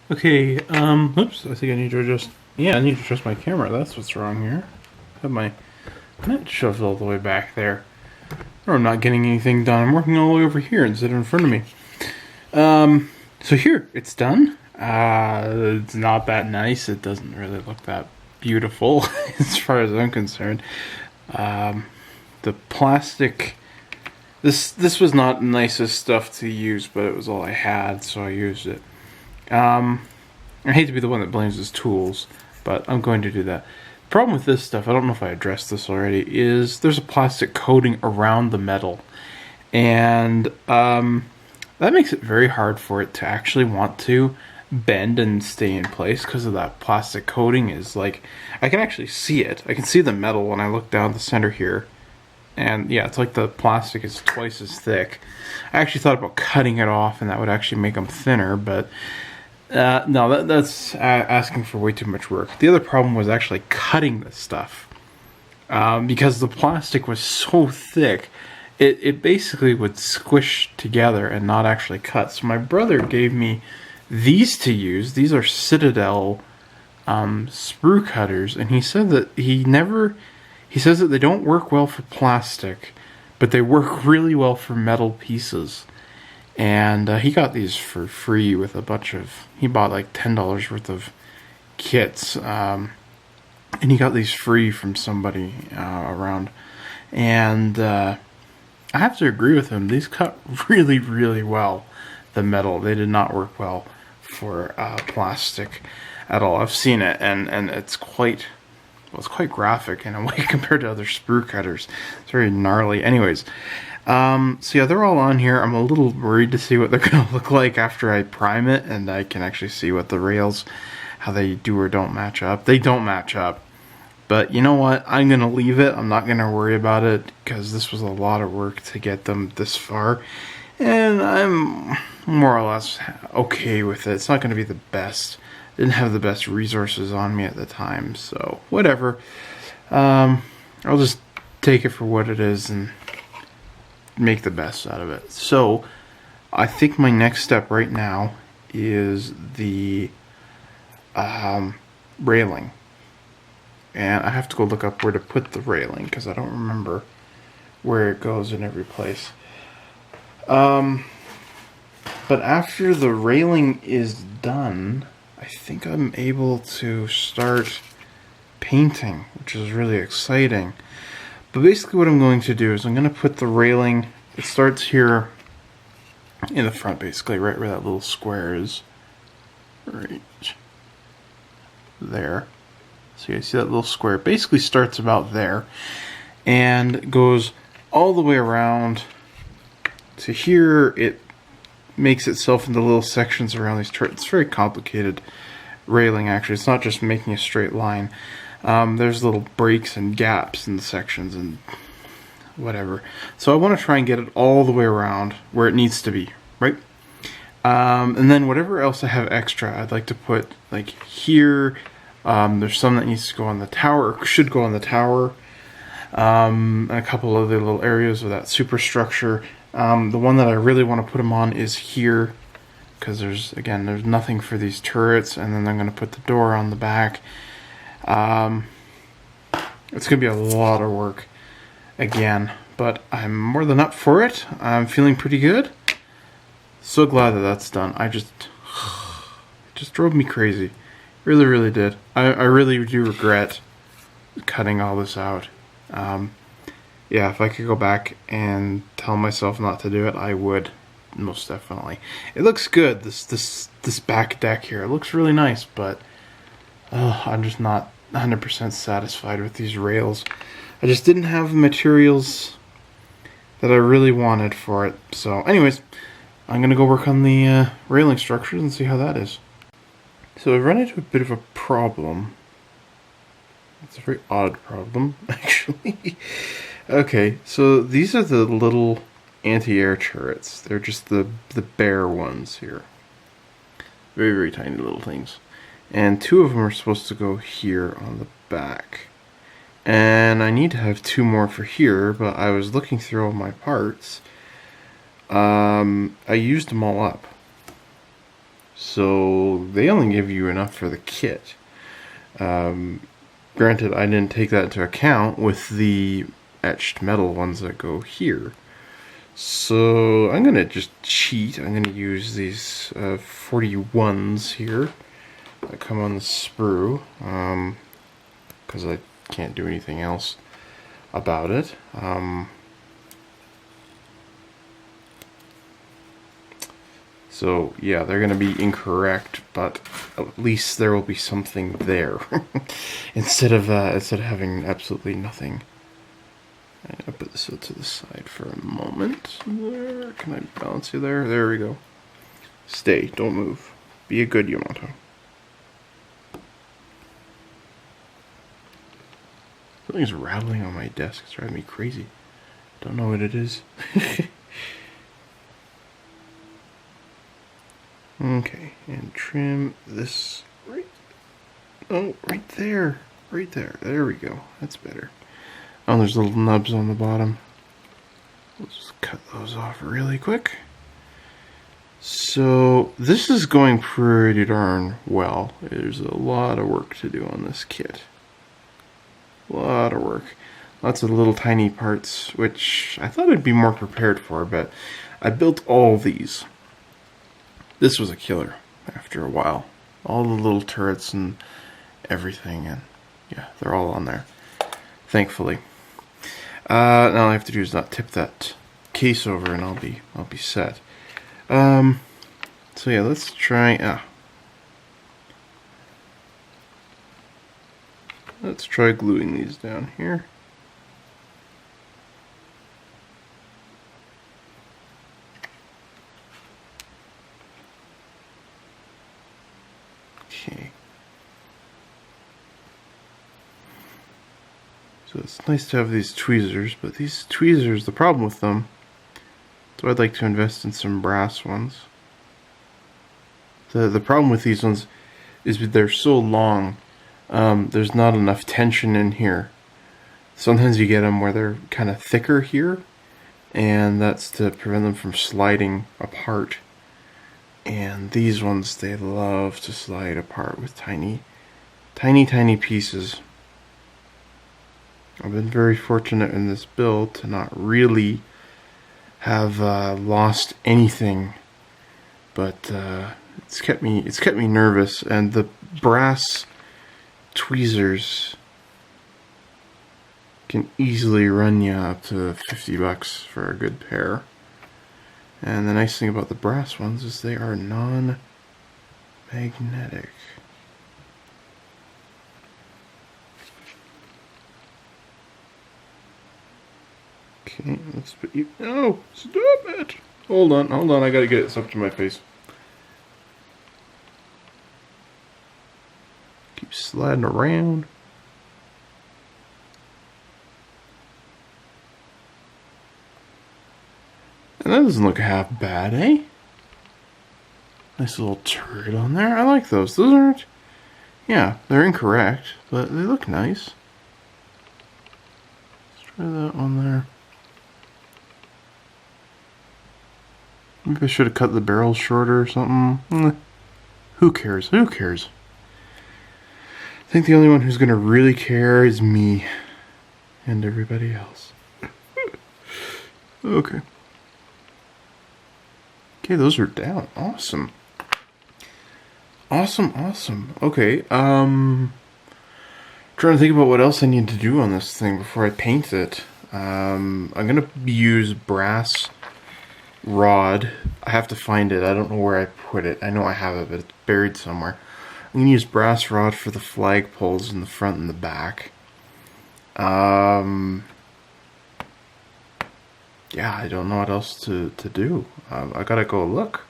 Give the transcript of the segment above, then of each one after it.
Okay, oops, I think I need to adjust, yeah, I need to adjust my camera, that's what's wrong here. I have my net shoved all the way back there. Or I'm not getting anything done, I'm working all the way over here instead of in front of me. So here, it's done. It's not that nice, it doesn't really look that beautiful as far as I'm concerned. The plastic, this was not the nicest stuff to use, but it was all I had, so I used it. I hate to be the one that blames his tools, but I'm going to do that. The problem with this stuff, I don't know if I addressed this already, is there's a plastic coating around the metal. And that makes it very hard for it to actually want to bend and stay in place because of that plastic coating. Is like, I can actually see it. I can see the metal when I look down the center here. And yeah, it's like the plastic is twice as thick. I actually thought about cutting it off and that would actually make them thinner, but no, that's asking for way too much work. The other problem was actually cutting this stuff. Because the plastic was so thick, it basically would squish together and not actually cut. So my brother gave me these to use. These are Citadel sprue cutters, and he said that he says that they don't work well for plastic, but they work really well for metal pieces. And he got these for free with a bunch of, he bought like $10 worth of kits, and he got these free from somebody around. And I have to agree with him, these cut really, really well, the metal. They did not work well for plastic at all. I've seen it, and it's quite, well, it's quite graphic in a way compared to other sprue cutters. It's very gnarly. Anyways, so yeah, they're all on here. I'm a little worried to see what they're going to look like after I prime it, and I can actually see what the rails, how they do or don't match up. They don't match up. But you know what? I'm going to leave it. I'm not going to worry about it, because this was a lot of work to get them this far. And I'm more or less okay with it. It's not going to be the best. Didn't have the best resources on me at the time, so whatever. I'll just take it for what it is and make the best out of it. So I think my next step right now is the railing, and I have to go look up where to put the railing because I don't remember where it goes in every place. But after the railing is done, I think I'm able to start painting, which is really exciting. But basically what I'm going to do is I'm going to put the railing, it starts here in the front basically, right where that little square is. Right there. So you see that little square, it basically starts about there and goes all the way around to here. It makes itself into little sections around these turrets. It's very complicated railing actually. It's not just making a straight line. There's little breaks and gaps in the sections and whatever. So I want to try and get it all the way around where it needs to be, right? And then whatever else I have extra, I'd like to put like here. There's some that needs to go on the tower, or should go on the tower. And a couple other little areas of that superstructure. The one that I really want to put them on is here, because there's nothing for these turrets, and then I'm going to put the door on the back. It's going to be a lot of work again, but I'm more than up for it. I'm feeling pretty good. So glad that that's done. It just drove me crazy. Really, really did. I really do regret cutting all this out. Yeah, if I could go back and tell myself not to do it, I would, most definitely. It looks good, this back deck here. It looks really nice, but I'm just not 100% satisfied with these rails. I just didn't have the materials that I really wanted for it. So anyways, I'm going to go work on the railing structures and see how that is. So I've run into a bit of a problem. It's a very odd problem, actually. Okay, so these are the little anti-air turrets. They're just the bare ones here. Very, very tiny little things. And two of them are supposed to go here on the back. And I need to have two more for here, but I was looking through all my parts. I used them all up. So they only give you enough for the kit. Granted, I didn't take that into account with the etched metal ones that go here. So I'm gonna just cheat. I'm gonna use these 41s here that come on the sprue, because I can't do anything else about it. So yeah, they're gonna be incorrect, but at least there will be something there instead of having absolutely nothing. I'll put this to the side for a moment. There, can I balance you there? There we go. Stay, don't move. Be a good Yamato. Something's rattling on my desk. It's driving me crazy. Don't know what it is. Okay, and trim this right. Oh, right there. Right there. There we go. That's better. Oh, there's little nubs on the bottom. We'll just cut those off really quick. So this is going pretty darn well. There's a lot of work to do on this kit. A lot of work. Lots of little tiny parts, which I thought I'd be more prepared for, but I built all these. This was a killer after a while. All the little turrets and everything, and yeah, they're all on there, thankfully. Now all I have to do is not tip that case over, and I'll be set. So yeah, let's try. Let's try gluing these down here. Okay. So it's nice to have these tweezers, but these tweezers, the problem with them, so I'd like to invest in some brass ones. The problem with these ones is that they're so long, there's not enough tension in here. Sometimes you get them where they're kind of thicker here, and that's to prevent them from sliding apart. And these ones, they love to slide apart with tiny pieces. I've been very fortunate in this build to not really have lost anything, but it's kept me nervous. And the brass tweezers can easily run you up to $50 for a good pair. And the nice thing about the brass ones is they are non-magnetic. Okay, let's put you. No, stop it! Hold on, I gotta get it up to my face. Keep sliding around. And that doesn't look half bad, eh? Nice little turret on there. I like those. Those aren't... Yeah, they're incorrect, but they look nice. Let's try that one there. Maybe I should have cut the barrel shorter or something. Who cares? Who cares? I think the only one who's going to really care is me and everybody else. Okay. Okay, those are down. Awesome. Awesome. Okay, trying to think about what else I need to do on this thing before I paint it. I'm gonna use brass rod. I have to find it. I don't know where I put it. I know I have it, but it's buried somewhere. I'm gonna use brass rod for the flag poles in the front and the back. Yeah, I don't know what else to do. I gotta go look.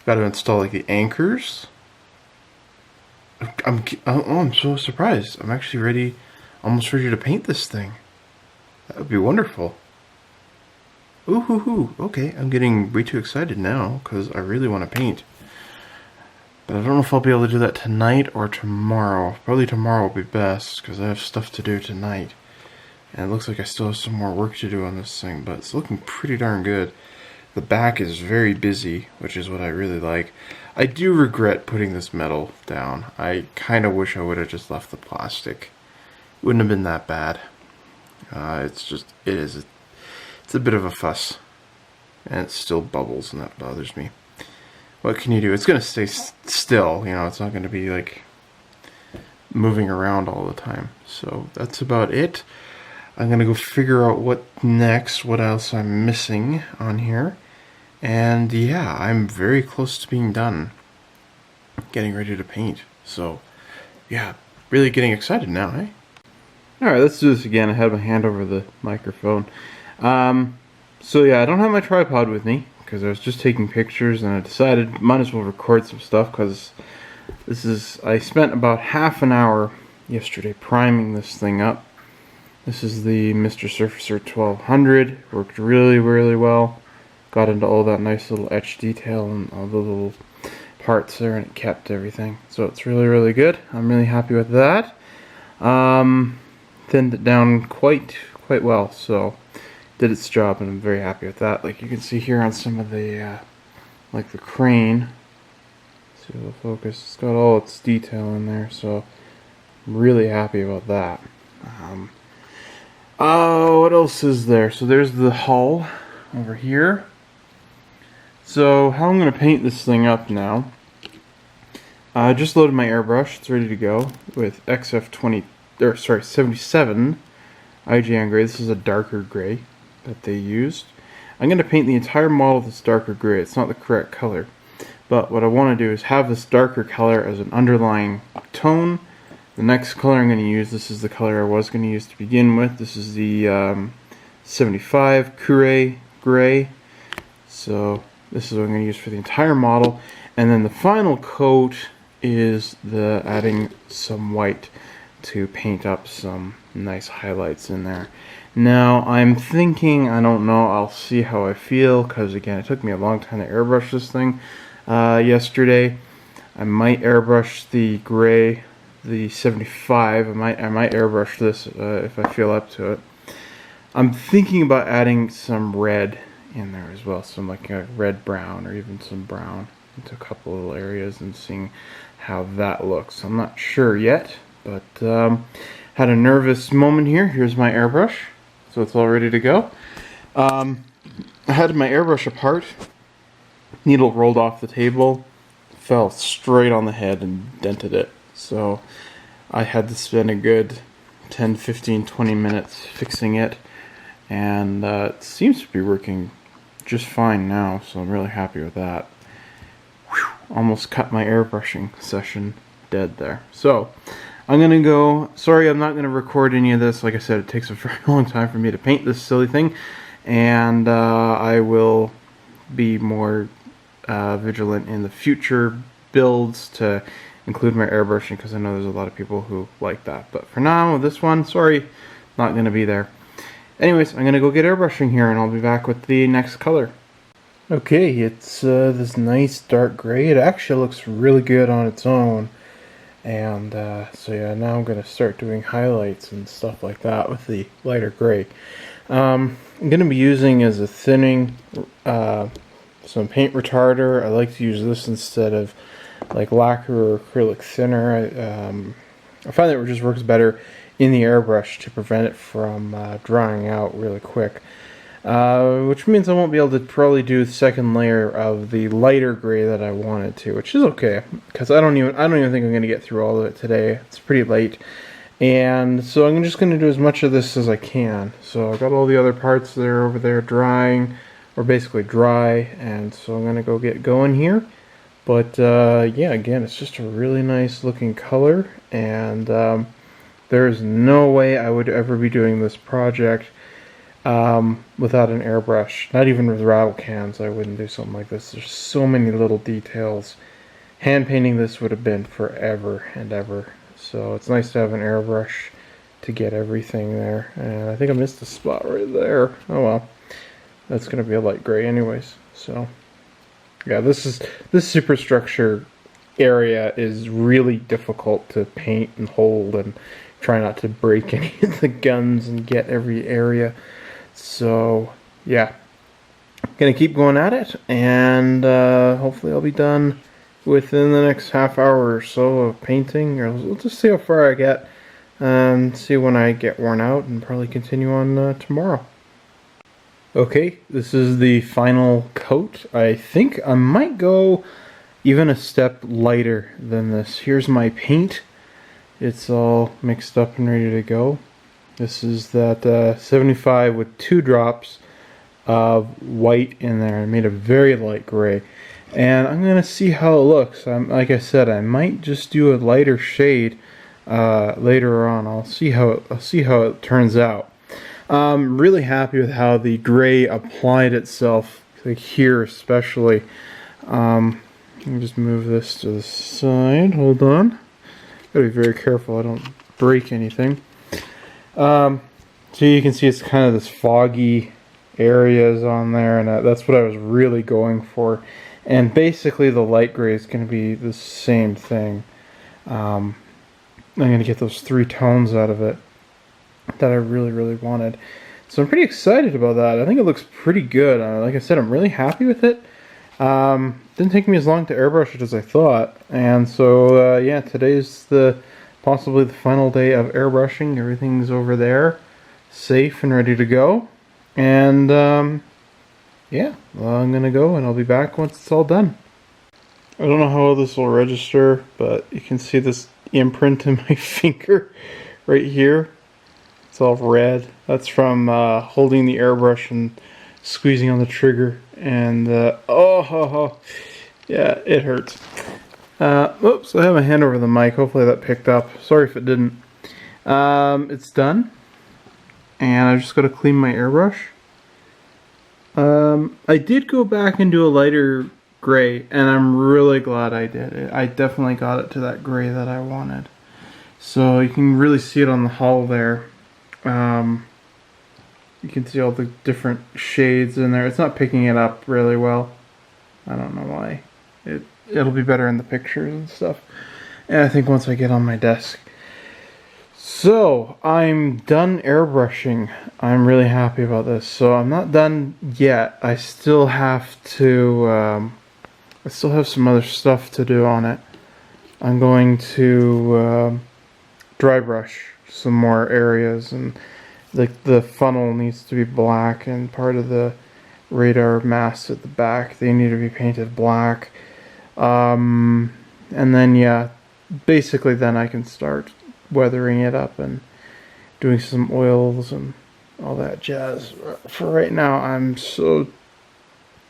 Gotta install like the anchors. I'm so surprised. I'm actually almost ready to paint this thing. That would be wonderful. Ooh, okay, I'm getting way too excited now because I really want to paint. But I don't know if I'll be able to do that tonight or tomorrow. Probably tomorrow will be best because I have stuff to do tonight. And it looks like I still have some more work to do on this thing, but it's looking pretty darn good. The back is very busy, which is what I really like. I do regret putting this metal down. I kind of wish I would have just left the plastic. It wouldn't have been that bad. It's a bit of a fuss. And it still bubbles, and that bothers me. What can you do? It's going to stay still, you know, it's not going to be like moving around all the time. So that's about it. I'm going to go figure out what else I'm missing on here. And yeah, I'm very close to being done. Getting ready to paint. So yeah, really getting excited now, eh? Alright, let's do this again. I had my hand over the microphone. So yeah, I don't have my tripod with me because I was just taking pictures, and I decided might as well record some stuff because I spent about half an hour yesterday priming this thing up. This is the Mr. Surfacer 1200. Worked really, really well. Got into all that nice little etch detail and all the little parts there, and it kept everything. So it's really, really good. I'm really happy with that. Thinned it down quite well, so did its job, and I'm very happy with that. Like you can see here on some of the, like the crane. See if it'll focus. It's got all its detail in there, so I'm really happy about that. What else is there? So there's the hull over here. So how I'm going to paint this thing up now. I just loaded my airbrush. It's ready to go with XF20, or sorry, 77 IJN gray. This is a darker gray that they used. I'm going to paint the entire model with this darker gray. It's not the correct color, but what I want to do is have this darker color as an underlying tone. The next color I'm going to use, this is the color I was going to use to begin with. This is the 75 Cure Gray. So this is what I'm going to use for the entire model. And then the final coat is adding some white to paint up some nice highlights in there. Now I'm thinking, I don't know, I'll see how I feel, because again it took me a long time to airbrush this thing yesterday. I might airbrush the gray, the 75. I might airbrush this if I feel up to it. I'm thinking about adding some red in there as well, some like a red brown or even some brown into a couple little areas and seeing how that looks. I'm not sure yet, but had a nervous moment here. Here's my airbrush, so it's all ready to go. I had my airbrush apart, needle rolled off the table, fell straight on the head and dented it. So I had to spend a good 10, 15, 20 minutes fixing it, and it seems to be working just fine now, so I'm really happy with that. Whew, almost cut my airbrushing session dead there. So I'm gonna go. Sorry, I'm not gonna record any of this. Like I said, it takes a very long time for me to paint this silly thing, and I will be more vigilant in the future builds to include my airbrushing, because I know there's a lot of people who like that. But for now, this one, sorry, not gonna be there. Anyways, I'm gonna go get airbrushing here, and I'll be back with the next color. Okay, it's this nice dark gray. It actually looks really good on its own. And so yeah, now I'm going to start doing highlights and stuff like that with the lighter gray. I'm going to be using as a thinning some paint retarder. I like to use this instead of like lacquer or acrylic thinner. I find that it just works better in the airbrush to prevent it from drying out really quick. Which means I won't be able to probably do the second layer of the lighter gray that I wanted to, which is okay, because I don't even think I'm going to get through all of it today. It's pretty late, and so I'm just going to do as much of this as I can. So I've got all the other parts that are over there drying, or basically dry, and so I'm going to go get going here. But yeah, again, it's just a really nice looking color, and there's no way I would ever be doing this project without an airbrush. Not even with rattle cans I wouldn't do something like this. There's so many little details. Hand painting this would have been forever and ever. So it's nice to have an airbrush to get everything there. And I think I missed a spot right there. Oh well. That's going to be a light gray anyways. So yeah, this superstructure area is really difficult to paint and hold, and try not to break any of the guns and get every area. So yeah, gonna keep going at it, and hopefully I'll be done within the next half hour or so of painting. Or we'll just see how far I get, and see when I get worn out, and probably continue on tomorrow. Okay, this is the final coat. I think I might go even a step lighter than this. Here's my paint. It's all mixed up and ready to go. This is that 75 with 2 drops of white in there. I made a very light gray, and I'm gonna see how it looks. Like I said, I might just do a lighter shade later on. I'll see how it turns out. I'm really happy with how the gray applied itself, like here especially. Let me just move this to the side. Hold on. Gotta be very careful I don't break anything. So you can see it's kind of this foggy areas on there, and that's what I was really going for. And basically the light gray is going to be the same thing. I'm going to get those 3 tones out of it that I really wanted. So I'm pretty excited about that. I think it looks pretty good. Like I said, I'm really happy with it. Didn't take me as long to airbrush it as I thought. And so yeah, today's possibly the final day of airbrushing. Everything's over there, safe and ready to go. And yeah, well, I'm gonna go, and I'll be back once it's all done. I don't know how well this will register, but you can see this imprint in my finger right here. It's all red. That's from holding the airbrush and squeezing on the trigger. And oh, yeah, it hurts. Oops, I have my hand over the mic. Hopefully that picked up. Sorry if it didn't. It's done. And I just got to clean my airbrush. I did go back and do a lighter gray, and I'm really glad I did. I definitely got it to that gray that I wanted. So you can really see it on the hull there. You can see all the different shades in there. It's not picking it up really well. I don't know why. It'll be better in the pictures and stuff. And I think once I get on my desk. So, I'm done airbrushing. I'm really happy about this. So, I'm not done yet. I still have to, I still have some other stuff to do on it. I'm going to dry brush some more areas, and the funnel needs to be black, and part of the radar masts at the back, they need to be painted black. And then, yeah, basically then I can start weathering it up and doing some oils and all that jazz. For right now, I'm so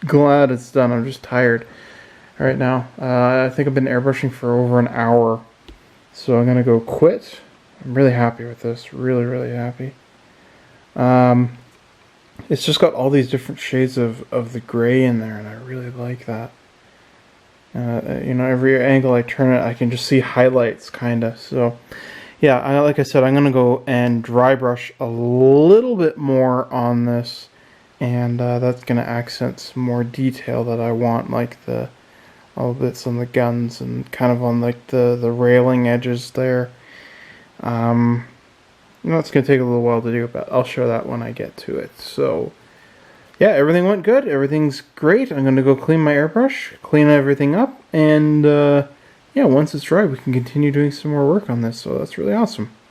glad it's done. I'm just tired right now. I think I've been airbrushing for over an hour, so I'm gonna go quit. I'm really happy with this, really happy. It's just got all these different shades of the gray in there, and I really like that. You know, every angle I turn it, I can just see highlights, kinda. So, yeah, like I said, I'm gonna go and dry brush a little bit more on this, and that's gonna accent some more detail that I want, like all the bits on the guns and kind of on like the railing edges there. You know, it's gonna take a little while to do, but I'll show that when I get to it. So, yeah, everything went good. Everything's great. I'm going to go clean my airbrush, clean everything up, and yeah, once it's dry, we can continue doing some more work on this. So that's really awesome.